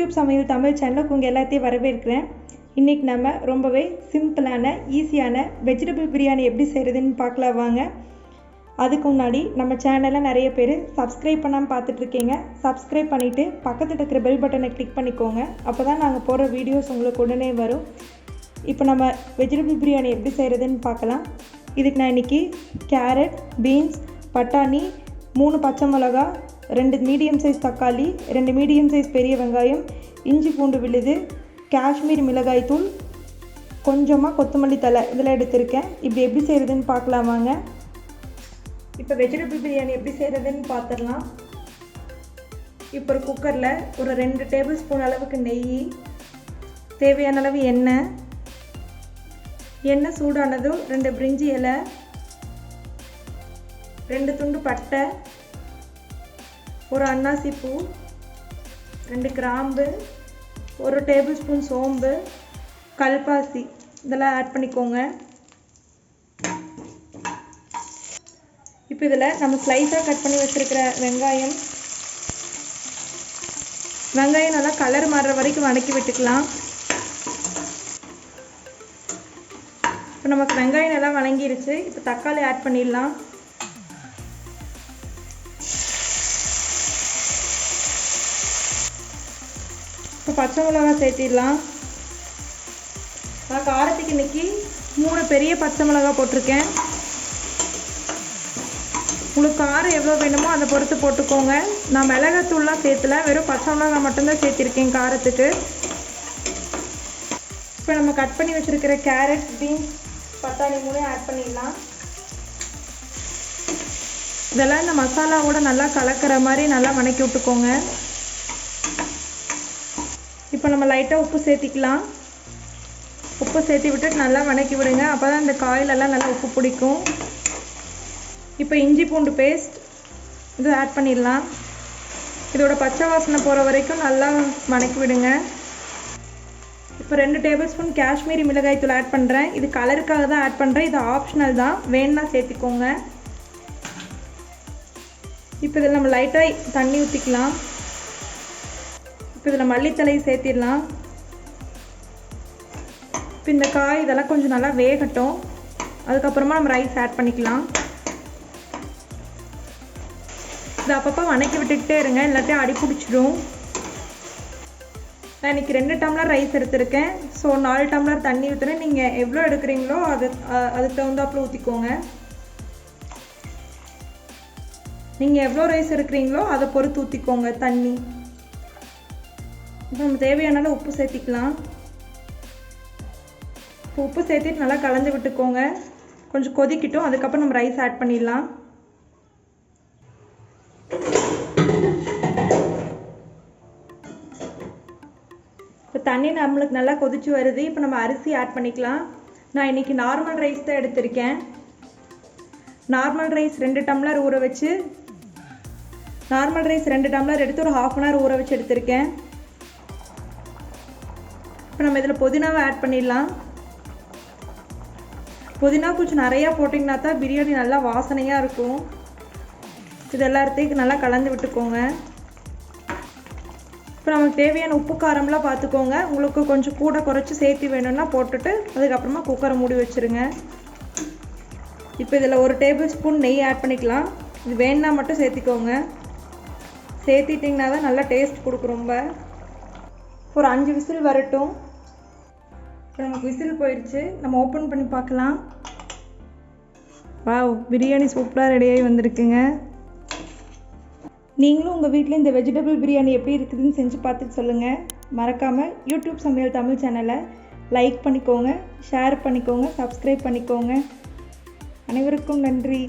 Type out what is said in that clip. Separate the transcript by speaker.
Speaker 1: YouTube சமையல் தமிழ் சேனலுக்கு உங்கள் எல்லாத்தையும் வரவேற்கிறேன். இன்றைக்கி நம்ம ரொம்பவே சிம்பிளான ஈஸியான வெஜிடபிள் பிரியாணி எப்படி செய்கிறதுன்னு பார்க்கலாம் வாங்க. அதுக்கு முன்னாடி நம்ம சேனலில் நிறைய பேர் சப்ஸ்கிரைப் பண்ணாமல் பார்த்துட்ருக்கீங்க. சப்ஸ்கிரைப் பண்ணிவிட்டு பக்கத்தில் இருக்கிற பெல் பட்டனை கிளிக் பண்ணிக்கோங்க. அப்போ தான் நாங்கள் போடுற வீடியோஸ் உங்களுக்கு உடனே வரும். இப்போ நம்ம வெஜிடபிள் பிரியாணி எப்படி செய்கிறதுன்னு பார்க்கலாம். இதுக்கு நான் இன்றைக்கி கேரட், பீன்ஸ், பட்டாணி, 3 பச்சை மிளகா, 2 மீடியம் சைஸ் தக்காளி, 2 மீடியம் சைஸ் பெரிய வெங்காயம், இஞ்சி பூண்டு விழுது, காஷ்மீர் மிளகாய் தூள், கொஞ்சமாக கொத்தமல்லி தழை இதெல்லாம் எடுத்திருக்கேன். இப்படி எப்படி செய்கிறதுன்னு பார்க்கலாம் வாங்க. இப்போ வெஜிடபிள் பிரியாணி எப்படி செய்கிறதுன்னு பார்த்துடலாம். இப்போ ஒரு குக்கரில் ஒரு 2 டேபிள் ஸ்பூன் அளவுக்கு நெய், தேவையான அளவு எண்ணெய் சூடானதும் 2 பிரிஞ்சி இலை, 2 துண்டு பட்டை, ஒரு அன்னாசி பூ, 2 கிராம்பு, 1 டேபிள் ஸ்பூன் சோம்பு, கல்பாசி இதெல்லாம் ஆட் பண்ணிக்கோங்க. இப்போ இதில் நம்ம ஸ்லைஸாக கட் பண்ணி வச்சுருக்கிற வெங்காயம் நல்லா கலர் மாறுற வரைக்கும் வதக்கி விட்டுக்கலாம். இப்போ நமக்கு வெங்காயம் நல்லா வதங்கிருச்சு. இப்போ தக்காளி ஆட் பண்ணிடலாம். இப்போ பச்சை மிளகாய் சேர்த்திடலாம். நான் காரத்துக்கு இன்றைக்கி 3 பெரிய பச்சை மிளகாய் போட்டிருக்கேன். உங்களுக்கு காரம் எவ்வளோ வேணுமோ அதை பொறுத்து போட்டுக்கோங்க. நான் மிளகாத்தூள்லாம் சேர்த்துல, வெறும் பச்சை மிளகாய் மட்டும்தான் சேர்த்திருக்கேன் காரத்துக்கு. இப்போ நம்ம கட் பண்ணி வச்சுருக்கிற கேரட், பீன்ஸ், பட்டாணி 3 ஆட் பண்ணிடலாம். இதெல்லாம் இந்த மசாலாவோட நல்லா கலக்கிற மாதிரி நல்லா வதக்கி விட்டுக்கோங்க. இப்போ நம்ம லைட்டாக உப்பு சேர்த்திக்கலாம். உப்பு சேர்த்து விட்டுட்டு நல்லா வதக்கி விடுங்க. அப்போ தான் இந்த காயிலெல்லாம் நல்லா உப்பு பிடிக்கும். இப்போ இஞ்சி பூண்டு பேஸ்ட் இது ஆட் பண்ணிடலாம். இதோட பச்சை வாசனை போகிற வரைக்கும் நல்லா வதக்கி விடுங்க. இப்போ 2 டேபிள் ஸ்பூன் காஷ்மீரி மிளகாய் தூள் ஆட் பண்ணுறேன். இது கலருக்காக தான் ஆட் பண்ணுறேன். இது ஆப்ஷனல் தான், வேணும்னா சேர்த்திக்கோங்க. இப்போ இதில் நம்ம லைட்டாக தண்ணி ஊற்றிக்கலாம். இப்போ இதில் மல்லித்தலை சேர்த்திடலாம். இப்போ இந்த காய் இதெல்லாம் கொஞ்சம் நல்லா வேகட்டும். அதுக்கப்புறமா நம்ம ரைஸ் ஆட் பண்ணிக்கலாம். இதை அப்பப்போ வதக்கி விட்டுக்கிட்டே இருங்க, எல்லாத்தையும் அடி பிடிச்சிடும். நான் இன்றைக்கி 2 டம்ளர் ரைஸ் எடுத்திருக்கேன். ஸோ 4 டம்ளர் தண்ணி ஊற்றுறேன். நீங்கள் எவ்வளோ எடுக்கிறீங்களோ அதுக்கு தகுந்தாப்புல ஊற்றிக்கோங்க. நீங்கள் எவ்வளோ ரைஸ் எடுக்கிறீங்களோ அதை பொறுத்து ஊற்றிக்கோங்க தண்ணி. இப்போ நம்ம தேவையான உப்பு சேர்த்திக்கலாம். இப்போ உப்பு சேர்த்துட்டு நல்லா கலந்து விட்டுக்கோங்க. கொஞ்சம் கொதிக்கிட்டோம். அதுக்கப்புறம் நம்ம ரைஸ் ஆட் பண்ணிடலாம். இப்போ தண்ணி நம்மளுக்கு நல்லா கொதிச்சு வருது. இப்போ நம்ம அரிசி ஆட் பண்ணிக்கலாம். நான் இன்றைக்கி நார்மல் ரைஸ் தான் எடுத்திருக்கேன். நார்மல் ரைஸ் 2 டம்ளர் ஊற வச்சு, நார்மல் ரைஸ் 2 டம்ளர் எடுத்து ஒரு 1/2 hour ஊற வச்சு எடுத்திருக்கேன். இப்போ நம்ம இதில் புதினாவை ஆட் பண்ணிடலாம். புதினா கொஞ்சம் நிறையா போட்டிங்கன்னா தான் பிரியாணி நல்லா வாசனையாக இருக்கும். இது எல்லாத்தையும் நல்லா கலந்து விட்டுக்கோங்க. இப்போ நமக்கு தேவையான உப்பு காரம்லாம் பார்த்துக்கோங்க. உங்களுக்கு கொஞ்சம் கூட குறைச்சி சேர்த்து வேணும்னா போட்டுட்டு அதுக்கப்புறமா குக்கரை மூடி வச்சுருங்க. இப்போ இதில் 1 டேபிள் ஸ்பூன் நெய் ஆட் பண்ணிக்கலாம். இது வேணுன்னா மட்டும் சேர்த்திக்கோங்க. சேர்த்திட்டிங்கன்னா தான் நல்லா டேஸ்ட் கொடுக்கும். ரொம்ப ஒரு 5 விசில் வரட்டும். இப்போ நமக்கு விசில் போயிடுச்சு. நம்ம ஓப்பன் பண்ணி பார்க்கலாம். வாவ், பிரியாணி சூப்பராக ரெடியாகி வந்திருக்குங்க. நீங்களும் உங்கள் வீட்டில் இந்த வெஜிடபிள் பிரியாணி எப்படி இருக்குதுன்னு செஞ்சு பார்த்துட்டு சொல்லுங்கள். மறக்காமல் யூடியூப் சமையல் தமிழ் சேனலை லைக் பண்ணிக்கோங்க, ஷேர் பண்ணிக்கோங்க, சப்ஸ்கிரைப் பண்ணிக்கோங்க. அனைவருக்கும் நன்றி.